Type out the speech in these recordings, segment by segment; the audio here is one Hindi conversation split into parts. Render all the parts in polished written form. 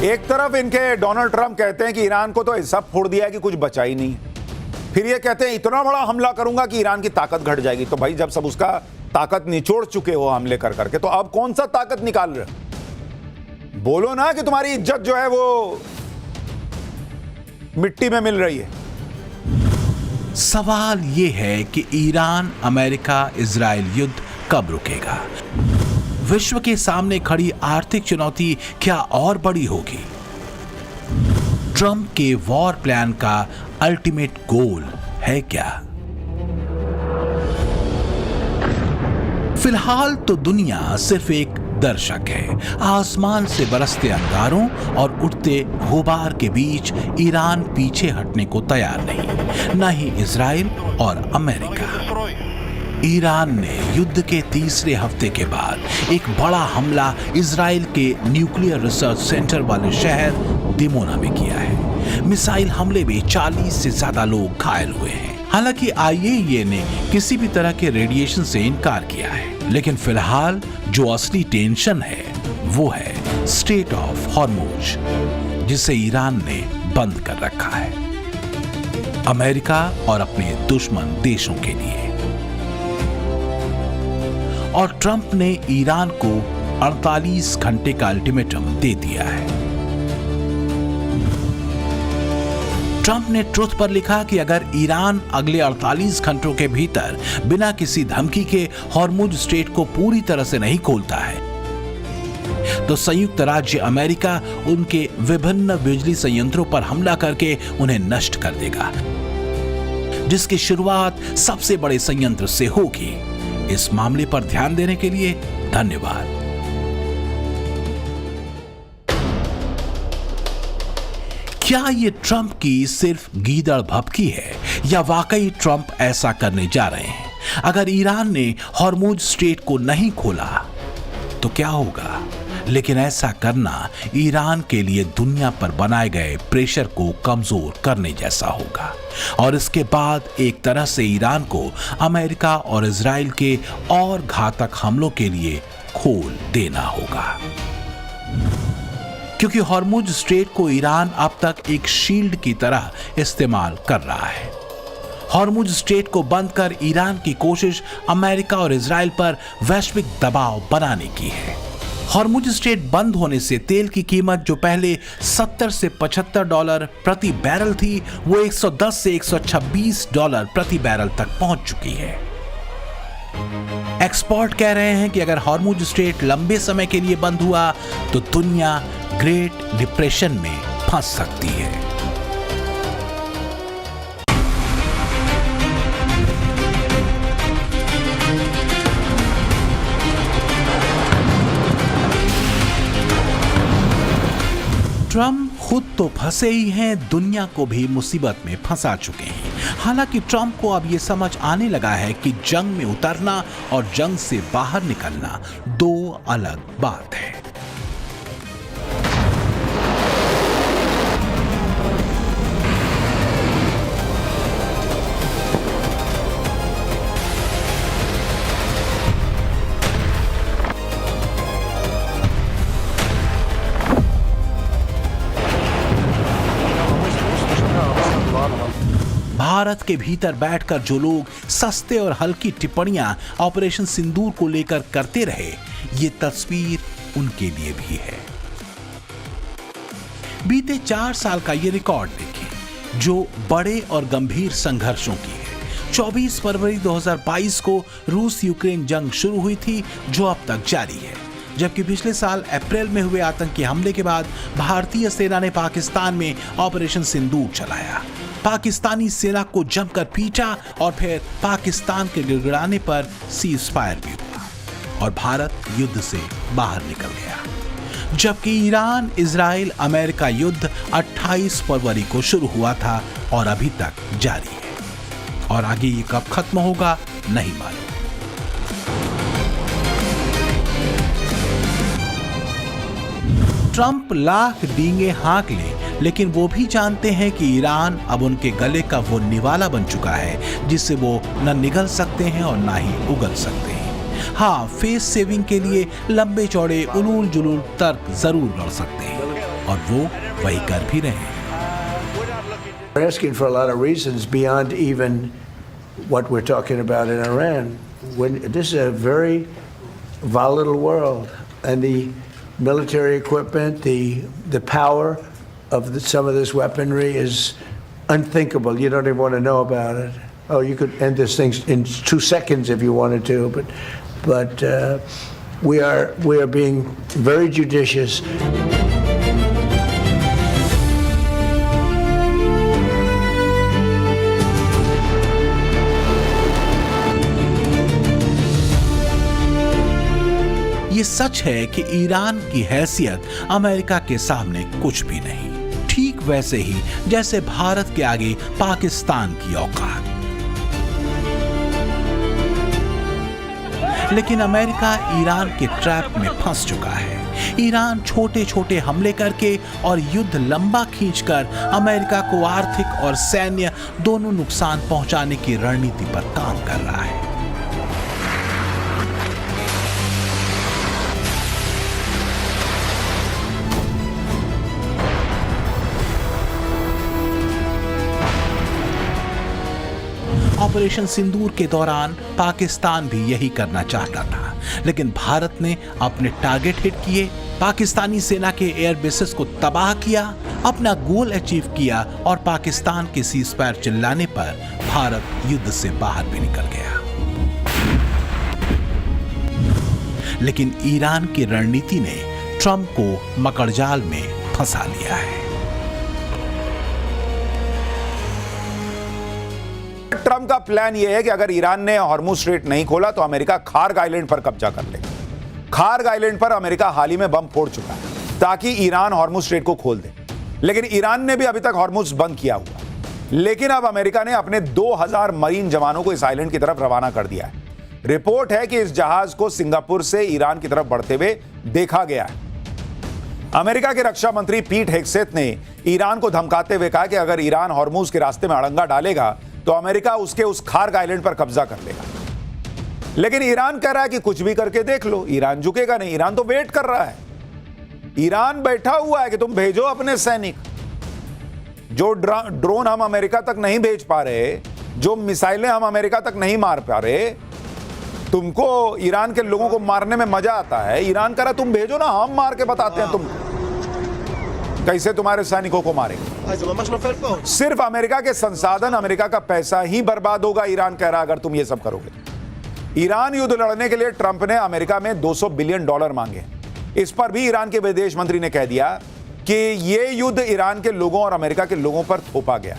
एक तरफ इनके डोनाल्ड ट्रंप कहते हैं कि ईरान को तो ऐसा फोड़ दिया है कि कुछ बचा ही नहीं, फिर ये कहते हैं इतना बड़ा हमला करूंगा कि ईरान की ताकत घट जाएगी। तो भाई जब सब उसका ताकत निचोड़ चुके हो हमले कर करके, तो अब कौन सा ताकत निकाल रहे हो? बोलो ना कि तुम्हारी इज्जत जो है वो मिट्टी में मिल रही है। सवाल यह है कि ईरान अमेरिका इजराइल युद्ध कब रुकेगा? विश्व के सामने खड़ी आर्थिक चुनौती क्या और बड़ी होगी? ट्रंप के वॉर प्लान का अल्टीमेट गोल है क्या? फिलहाल तो दुनिया सिर्फ एक दर्शक है। आसमान से बरसते अंगारों और उठते गुबार के बीच ईरान पीछे हटने को तैयार नहीं, न ही इजराइल और अमेरिका। ईरान ने युद्ध के तीसरे हफ्ते के बाद एक बड़ा हमला इजराइल के न्यूक्लियर रिसर्च सेंटर वाले शहर दिमोना में किया है। मिसाइल हमले में 40 से ज्यादा लोग घायल हुए हैं। हालांकि आईएईए ने किसी भी तरह के रेडिएशन से इनकार किया है, लेकिन फिलहाल जो असली टेंशन है वो है स्ट्रेट ऑफ हॉर्मुज, जिसे ईरान ने बंद कर रखा है अमेरिका और अपने दुश्मन देशों के लिए। और ट्रंप ने ईरान को 48 घंटे का अल्टीमेटम दे दिया है। ट्रंप ने ट्रुथ पर लिखा कि अगर ईरान अगले 48 घंटों के भीतर बिना किसी धमकी के हॉर्मुज स्ट्रेट को पूरी तरह से नहीं खोलता है, तो संयुक्त राज्य अमेरिका उनके विभिन्न बिजली संयंत्रों पर हमला करके उन्हें नष्ट कर देगा, जिसकी शुरुआत सबसे बड़े संयंत्र से होगी। इस मामले पर ध्यान देने के लिए धन्यवाद। क्या ये ट्रंप की सिर्फ गीदड़ भभकी है या वाकई ट्रंप ऐसा करने जा रहे हैं? अगर ईरान ने हॉर्मुज स्ट्रेट को नहीं खोला तो क्या होगा? लेकिन ऐसा करना ईरान के लिए दुनिया पर बनाए गए प्रेशर को कमजोर करने जैसा होगा, और इसके बाद एक तरह से ईरान को अमेरिका और इजराइल के और घातक हमलों के लिए खोल देना होगा। क्योंकि हॉर्मुज स्ट्रेट को ईरान अब तक एक शील्ड की तरह इस्तेमाल कर रहा है। हॉर्मुज स्ट्रेट को बंद कर ईरान की कोशिश अमेरिका और इजराइल पर वैश्विक दबाव बनाने की है। हॉर्मुज स्ट्रेट बंद होने से तेल की कीमत जो पहले 70 से $75 प्रति बैरल थी, वो 110 से $126 प्रति बैरल तक पहुंच चुकी है। एक्सपर्ट कह रहे हैं कि अगर हॉर्मुज स्ट्रेट लंबे समय के लिए बंद हुआ तो दुनिया ग्रेट डिप्रेशन में फंस सकती है। ट्रंप खुद तो फंसे ही हैं, दुनिया को भी मुसीबत में फंसा चुके हैं। हालांकि ट्रंप को अब ये समझ आने लगा है कि जंग में उतरना और जंग से बाहर निकलना दो अलग बात है। भारत के भीतर बैठकर जो लोग सस्ते और हल्की टिप्पणियां ऑपरेशन सिंदूर को लेकर करते रहे, ये तस्वीर उनके लिए भी है। बीते 4 साल का ये रिकॉर्ड देखें जो बड़े और गंभीर संघर्षों की है। 24 फरवरी 2022 को रूस यूक्रेन जंग शुरू हुई थी, जो अब तक जारी है। जबकि पिछले साल अप्रैल में हुए आतंकी हमले के बाद भारतीय सेना ने पाकिस्तान में ऑपरेशन सिंदूर चलाया। पाकिस्तानी सेना को जमकर पीटा और फिर पाकिस्तान के गिड़गिड़ाने पर सीज फायर भी हुआ और भारत युद्ध से बाहर निकल गया। जबकि ईरान इजराइल अमेरिका युद्ध 28 फरवरी को शुरू हुआ था और अभी तक जारी है, और आगे ये कब खत्म होगा नहीं मालूम। ट्रंप लाख डींगे हाँक ले, लेकिन वो भी जानते हैं कि ईरान अब उनके गले का वो निवाला बन चुका है जिससे वो न निगल सकते हैं और ना ही उगल सकते हैं। हाँ, फेस सेविंग के लिए लंबे चौड़े उलूल जुलूल तर्क जरूर लड़ सकते हैं और वो वही कर भी रहे हैं। We're asking for a lot of reasons beyond even what we're talking about in Iran. This is a very volatile world, and the military equipment, the power of some of this weaponry is unthinkable. You don't even want to know about it. Oh, you could end this thing in 2 seconds if you wanted to, but we are being very judicious. ये सच है कि ईरान की हैसियत अमेरिका के सामने कुछ भी नहीं, ठीक वैसे ही जैसे भारत के आगे पाकिस्तान की औकात। लेकिन अमेरिका ईरान के ट्रैप में फंस चुका है। ईरान छोटे छोटे हमले करके और युद्ध लंबा खींचकर अमेरिका को आर्थिक और सैन्य दोनों नुकसान पहुंचाने की रणनीति पर काम कर रहा है। ऑपरेशन सिंदूर के दौरान पाकिस्तान भी यही करना चाहता था, लेकिन भारत ने अपने टारगेट हिट किए, पाकिस्तानी सेना के एयर बेसेस को तबाह किया, अपना गोल अचीव किया और पाकिस्तान के सीज फायर चिल्लाने पर भारत युद्ध से बाहर भी निकल गया। लेकिन ईरान की रणनीति ने ट्रंप को मकड़जाल में फंसा लिया है। ट्रंप का प्लान यह है कि अगर ईरान ने हॉर्मुज स्ट्रेट नहीं खोला तो अमेरिका खार्ग आइलैंड पर कब्जा कर लेगा। खार्ग आइलैंड पर अमेरिका हाल ही में बम फोड़ चुका है ताकि ईरान हॉर्मुज स्ट्रेट को खोल दे, लेकिन ईरान ने भी अभी तक हॉर्मुज बंद किया हुआ। लेकिन अब अमेरिका ने अपने 2000 मरीन जवानों को इस आइलैंड की तरफ रवाना कर दिया है। रिपोर्ट है कि इस जहाज को सिंगापुर से ईरान की तरफ बढ़ते हुए देखा गया है। अमेरिका के रक्षा मंत्री पीट हेगसेथ ने ईरान को धमकाते हुए कहा कि अगर ईरान हॉर्मुज के रास्ते में अड़ंगा डालेगा तो अमेरिका उसके उस खार्ग आइलैंड पर कब्जा कर लेगा। लेकिन ईरान कह रहा है कि कुछ भी करके देख लो, ईरान झुकेगा नहीं। ईरान तो वेट कर रहा है, ईरान बैठा हुआ है कि तुम भेजो अपने सैनिक। जो ड्रोन हम अमेरिका तक नहीं भेज पा रहे, जो मिसाइलें हम अमेरिका तक नहीं मार पा रहे, तुमको ईरान के लोगों को मारने में मजा आता है। ईरान कह रहा तुम भेजो ना, हम मार के बताते हैं तुमको कैसे तुम्हारे सैनिकों को मारेंगे। सिर्फ अमेरिका के संसाधन, अमेरिका का पैसा ही बर्बाद होगा, ईरान कह रहा अगर तुम ये सब करोगे। ईरान युद्ध लड़ने के लिए ट्रंप ने अमेरिका में $200 बिलियन मांगे। इस पर भी ईरान के विदेश मंत्री ने कह दिया कि ये युद्ध ईरान के लोगों और अमेरिका के लोगों पर थोपा गया।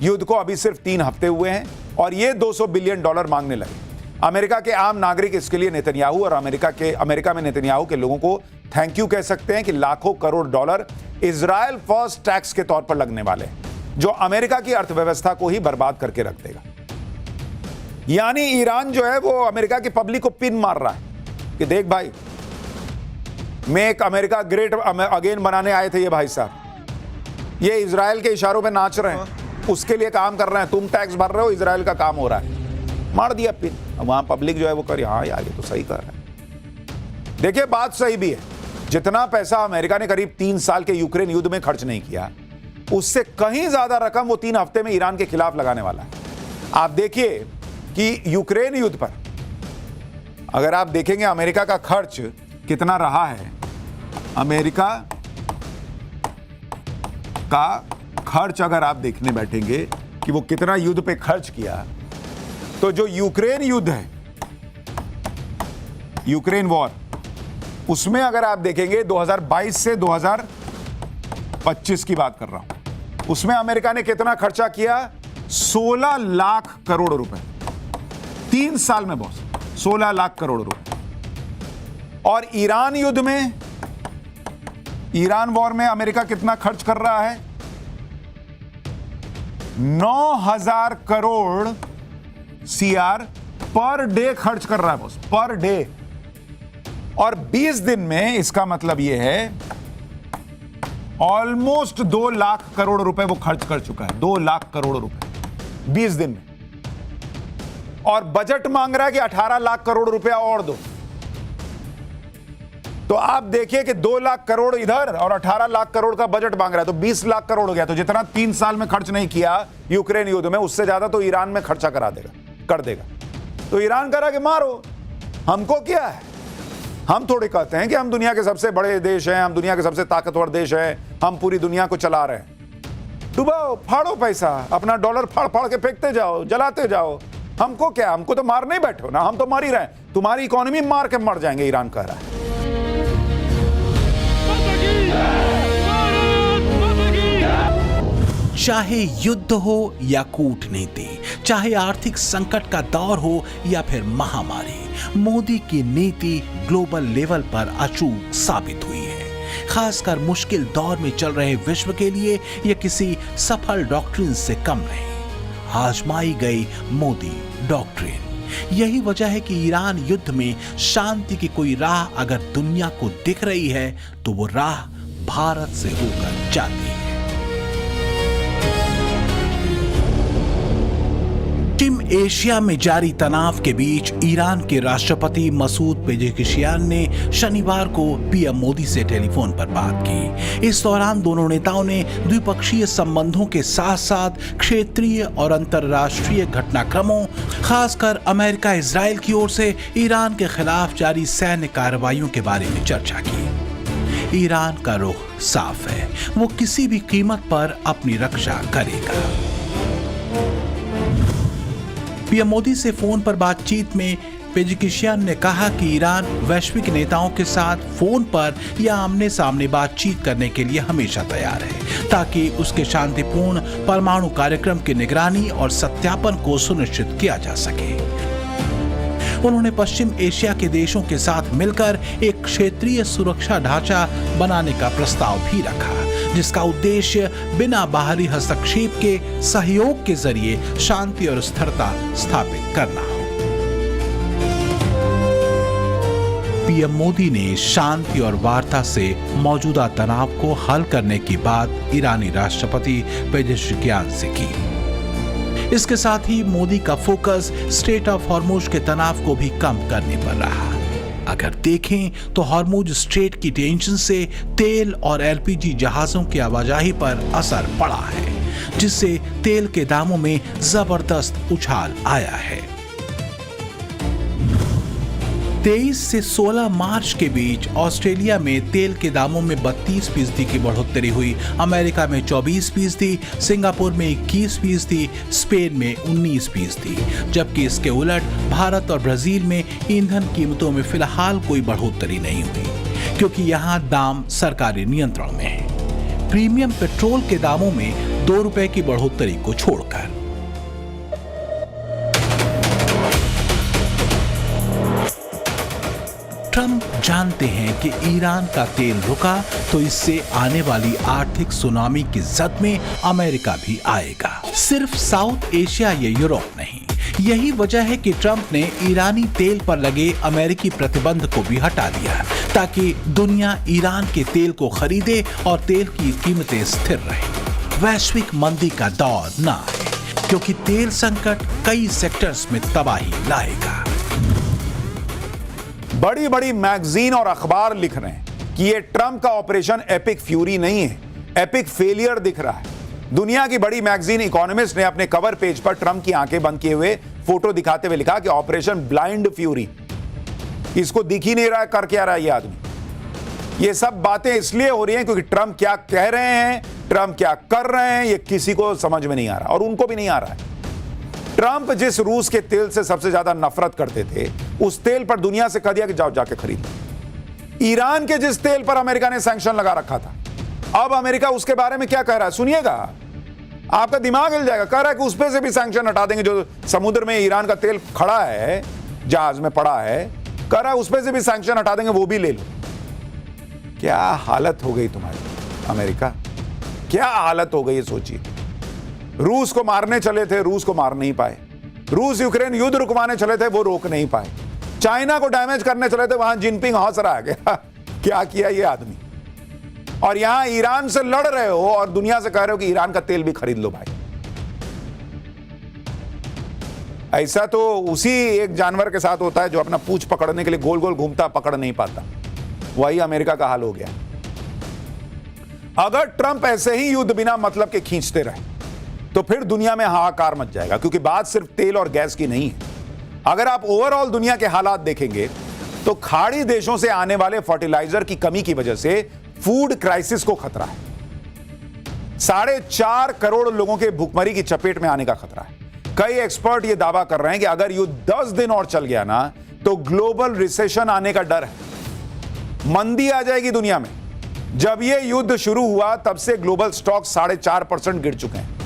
युद्ध को अभी सिर्फ 3 हफ्ते हुए हैं और ये $200 बिलियन मांगने लगे। अमेरिका के आम नागरिक इसके लिए नेतन्याहू और अमेरिका में नेतन्याहू के लोगों को थैंक यू कह सकते हैं कि लाखों crore dollar Israel first tax के तौर पर लगने वाले हैं, जो अमेरिका की अर्थव्यवस्था को ही बर्बाद करके रख देगा। यानी ईरान जो है वो अमेरिका की पब्लिक को पिन मार रहा है कि देख भाई, मेक अमेरिका ग्रेट अगेन बनाने आए थे ये भाई साहब, ये इजराइल के इशारों पे नाच रहे हैं, उसके लिए काम कर रहे हैं, तुम टैक्स भर रहे हो, इजराइल का काम हो रहा है। मार दिया पिन। वहां पब्लिक जो है वो कर, हाँ यार ये तो सही कर रहा है। देखिए बात सही भी है, जितना पैसा अमेरिका ने करीब 3 साल के यूक्रेन युद्ध में खर्च नहीं किया, उससे कहीं ज्यादा रकम वो 3 हफ्ते में ईरान के खिलाफ लगाने वाला है। आप देखिए कि यूक्रेन युद्ध पर अगर आप देखेंगे अमेरिका का खर्च कितना रहा है, अमेरिका का खर्च अगर आप देखने बैठेंगे कि वो कितना युद्ध पे खर्च किया, तो जो यूक्रेन युद्ध है, यूक्रेन वॉर, उसमें अगर आप देखेंगे 2022 से 2025 की बात कर रहा हूं, उसमें अमेरिका ने कितना खर्चा किया? 16 लाख करोड़ रुपए 3 साल में बॉस, 16 लाख करोड़ रुपए। और ईरान युद्ध में, ईरान वॉर में अमेरिका कितना खर्च कर रहा है? 9,000 करोड़ CR पर डे खर्च कर रहा है बॉस, पर डे। और 20 दिन में इसका मतलब यह है ऑलमोस्ट 2 लाख करोड़ रुपए वो खर्च कर चुका है, 2 लाख करोड़ रुपए 20 दिन में। और बजट मांग रहा है कि 18 लाख करोड़ रुपया और दो। तो आप देखिए कि 2 लाख करोड़ इधर और 18 लाख करोड़ का बजट मांग रहा है, तो 20 लाख करोड़ हो गया। तो जितना 3 साल में खर्च नहीं किया यूक्रेन युद्ध में, उससे ज्यादा तो ईरान में खर्चा कर देगा। तो ईरान कह रहा कि मारो, हमको क्या है। हम थोड़े कहते हैं कि हम दुनिया के सबसे बड़े देश हैं, हम दुनिया के सबसे ताकतवर देश हैं, हम पूरी दुनिया को चला रहे हैं। डुबाओ, फाड़ो पैसा, अपना डॉलर फाड़ फाड़ के फेंकते जाओ, जलाते जाओ, हमको क्या, हमको तो मार नहीं बैठो ना, हम तो मार ही रहे हैं, तुम्हारी इकोनॉमी मार के मर जाएंगे, ईरान कह रहा है। चाहे युद्ध हो या कूटनीति, चाहे आर्थिक संकट का दौर हो या फिर महामारी, मोदी की नीति ग्लोबल लेवल पर अचूक साबित हुई है। खासकर मुश्किल दौर में चल रहे विश्व के लिए यह किसी सफल डॉक्ट्रिन से कम नहीं। आजमाई गई मोदी डॉक्ट्रिन। यही वजह है कि ईरान युद्ध में शांति की कोई राह अगर दुनिया को दिख रही है तो वो राह भारत से होकर जाती है। पश्चिम एशिया में जारी तनाव के बीच ईरान के राष्ट्रपति मसूद पेजेकिशियान ने शनिवार को पीएम मोदी से टेलीफोन पर बात की। इस दौरान दोनों नेताओं ने द्विपक्षीय संबंधों के साथ साथ क्षेत्रीय और अंतर्राष्ट्रीय घटनाक्रमों, खासकर अमेरिका इजराइल की ओर से ईरान के खिलाफ जारी सैन्य कार्रवाइयों के बारे में चर्चा की। ईरान का रुख साफ है, वो किसी भी कीमत पर अपनी रक्षा करेगा। पीएम मोदी से फोन पर बातचीत में पेजेकिशियान ने कहा कि ईरान वैश्विक नेताओं के साथ फोन पर या आमने सामने बातचीत करने के लिए हमेशा तैयार है, ताकि उसके शांतिपूर्ण परमाणु कार्यक्रम की निगरानी और सत्यापन को सुनिश्चित किया जा सके। उन्होंने पश्चिम एशिया के देशों के साथ मिलकर एक क्षेत्रीय सुरक्षा ढांचा बनाने का प्रस्ताव भी रखा, जिसका उद्देश्य बिना बाहरी हस्तक्षेप के सहयोग के जरिए शांति और स्थिरता स्थापित करना हो। पीएम मोदी ने शांति और वार्ता से मौजूदा तनाव को हल करने की बात ईरानी राष्ट्रपति पेजेशिकियान से की। इसके साथ ही मोदी का फोकस स्ट्रेट ऑफ हॉर्मुज के तनाव को भी कम करने पर रहा। अगर देखें तो हॉर्मुज स्ट्रेट की टेंशन से तेल और एलपीजी जहाजों की आवाजाही पर असर पड़ा है, जिससे तेल के दामों में जबरदस्त उछाल आया है। 23 से 16 मार्च के बीच ऑस्ट्रेलिया में तेल के दामों में 32% की बढ़ोतरी हुई, अमेरिका में 24%, सिंगापुर में 21%, स्पेन में 19%, जबकि इसके उलट भारत और ब्राजील में ईंधन कीमतों में फिलहाल कोई बढ़ोतरी नहीं हुई, क्योंकि यहाँ दाम सरकारी नियंत्रण में है। प्रीमियम पेट्रोल के दामों में 2 रुपए की बढ़ोतरी को छोड़कर। ट्रंप जानते हैं कि ईरान का तेल रुका तो इससे आने वाली आर्थिक सुनामी की जद में अमेरिका भी आएगा, सिर्फ साउथ एशिया या यूरोप नहीं। यही वजह है कि ट्रंप ने ईरानी तेल पर लगे अमेरिकी प्रतिबंध को भी हटा दिया, ताकि दुनिया ईरान के तेल को खरीदे और तेल की कीमतें स्थिर रहें, वैश्विक मंदी का दौर न आए, क्योंकि तेल संकट कई सेक्टर्स में तबाही लाएगा। बड़ी बड़ी मैगजीन और अखबार लिख रहे हैं कि ये ट्रंप का ऑपरेशन एपिक फ्यूरी नहीं है, एपिक फेलियर दिख रहा है। दुनिया की बड़ी मैगजीन इकोनॉमिस्ट ने अपने कवर पेज पर ट्रंप की आंखें बंद किए हुए फोटो दिखाते हुए लिखा कि ऑपरेशन ब्लाइंड फ्यूरी। इसको दिख ही नहीं रहा है कर क्या रहा है ये आदमी। ये सब बातें इसलिए हो रही हैं क्योंकि ट्रंप क्या कह रहे हैं, ट्रंप क्या कर रहे हैं, ये किसी को समझ में नहीं आ रहा और उनको भी नहीं आ रहा है। ट्रंप जिस रूस के तेल से सबसे ज्यादा नफरत करते थे, उस तेल पर दुनिया से कह दिया कि जाओ जाके खरीद लो। ईरान के जिस तेल पर अमेरिका ने सैंक्शन लगा रखा था, अब अमेरिका उसके बारे में क्या कह रहा है सुनिएगा, आपका दिमाग हिल जाएगा। कह रहा है कि उस पे से भी सैंक्शन हटा देंगे, जो समुद्र में ईरान का तेल खड़ा है, जहाज में पड़ा है, कह रहा है उस पे से भी सैंक्शन हटा देंगे, वो भी ले लो। क्या हालत हो गई तुम्हारी अमेरिका, क्या हालत हो गई है सोचिए। रूस को मारने चले थे, रूस को मार नहीं पाए। रूस यूक्रेन युद्ध रुकवाने चले थे, वो रोक नहीं पाए। चाइना को डैमेज करने चले थे, वहां जिनपिंग हंस रहा है क्या किया ये आदमी। और यहां ईरान से लड़ रहे हो और दुनिया से कह रहे हो कि ईरान का तेल भी खरीद लो भाई। ऐसा तो उसी एक जानवर के साथ होता है जो अपना पूंछ पकड़ने के लिए गोल गोल घूमता, पकड़ नहीं पाता। वही अमेरिका का हाल हो गया। अगर ट्रंप ऐसे ही युद्ध बिना मतलब के खींचते रहे तो फिर दुनिया में हाहाकार मच जाएगा, क्योंकि बात सिर्फ तेल और गैस की नहीं है। अगर आप ओवरऑल दुनिया के हालात देखेंगे तो खाड़ी देशों से आने वाले फर्टिलाइजर की कमी की वजह से फूड क्राइसिस को खतरा है। 4.5 करोड़ लोगों के भूखमरी की चपेट में आने का खतरा है। कई एक्सपर्ट यह दावा कर रहे हैं कि अगर युद्ध 10 दिन और चल गया ना तो ग्लोबल रिसेशन आने का डर है, मंदी आ जाएगी दुनिया में। जब यह युद्ध शुरू हुआ तब से ग्लोबल स्टॉक 4.5% गिर चुके हैं।